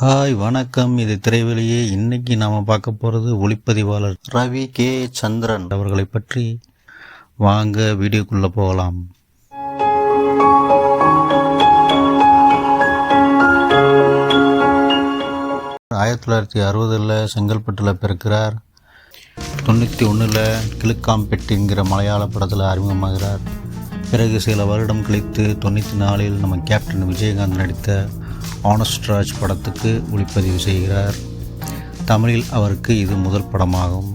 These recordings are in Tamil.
ஹாய் வணக்கம். இது திரைவெளியே. இன்னைக்கு நாம் பார்க்க போகிறது ஒளிப்பதிவாளர் ரவி கே சந்திரன் அவர்களை பற்றி. வாங்க வீடியோக்குள்ளே போகலாம். 1960 செங்கல்பட்டில் பிறக்கிறார். 91 கிழுக்காம்பெட்டிங்கிற மலையாள படத்தில் அறிமுகமாகிறார். பிறகு சில வருடம் கழித்து 94 நம்ம கேப்டன் விஜயகாந்த் நடித்த ஆனஸ்ட்ராஜ் படத்துக்கு ஒளிப்பதிவு செய்கிறார். தமிழில் அவருக்கு இது முதல் படமாகும்.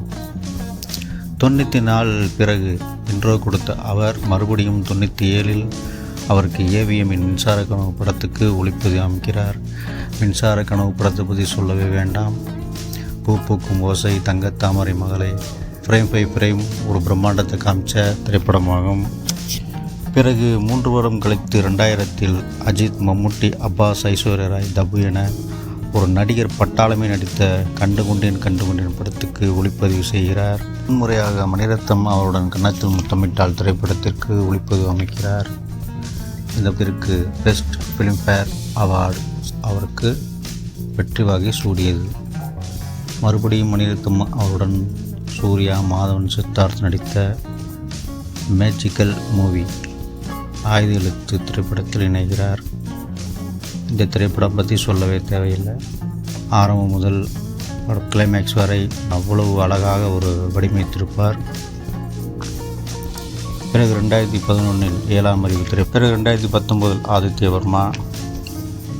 94 பிறகு இன்ட்ரோ கொடுத்த அவர் மறுபடியும் 97 அவருக்கு ஏவிஎம்மின் மின்சார கனவு படத்துக்கு ஒளிப்பதிவு அமைக்கிறார். மின்சார கனவு படத்தை பற்றி சொல்லவே வேண்டாம். பூ பூக்கும் ஓசை, தங்கத்தாமரை மகளே, ஃப்ரேம் பை ஃப்ரேம் ஒரு பிரம்மாண்டத்தை காமிச்ச திரைப்படமாகும். பிறகு 3 வருடம் கழித்து 2000 அஜித், மம்முட்டி, அப்பாஸ், ஐஸ்வர்யா ராய், தபு என ஒரு நடிகர் பட்டாளமே நடித்த கண்டுகொண்டேன் படத்துக்கு ஒளிப்பதிவு செய்கிறார். முன்முறையாக மணிரத்னம் அவருடன் கன்னத்தில் முத்தமிட்டால் திரைப்படத்திற்கு ஒளிப்பதிவு அமைக்கிறார். இதற்கு பெஸ்ட் ஃபிலிம்ஃபேர் அவார்டு அவருக்கு வெற்றி வாகை சூடியது. மறுபடியும் மணிரத்னம் அவருடன் சூர்யா, மாதவன், சித்தார்த் நடித்த மேஜிக்கல் மூவி ஆயுத எழுத்து திரைப்படத்தில் இணைகிறார். இந்த திரைப்படம் பற்றி சொல்லவே தேவையில்லை. ஆரம்பம் முதல் கிளைமேக்ஸ் வரை அவ்வளவு அழகாக ஒரு வடிவமைத்திருப்பார். பிறகு 2011 7ஆம் அறிவு பிறகு 2019 ஆதித்யவர்மா.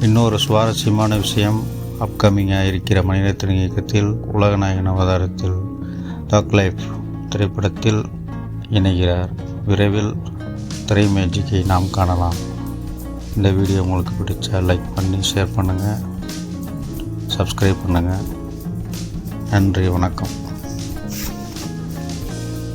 இன்னொரு சுவாரஸ்யமான விஷயம், அப்கமிங்காக இருக்கிற மணிரத்னம் இயக்கத்தில் உலகநாயகன் அவதாரத்தில் டாக் லைஃப் திரைப்படத்தில் இணைகிறார். விரைவில் திரை மேஜிக்கை நாம் காணலாம். இந்த வீடியோ உங்களுக்கு பிடிச்சா லைக் பண்ணி ஷேர் பண்ணுங்கள், சப்ஸ்கிரைப் பண்ணுங்கள். நன்றி, வணக்கம்.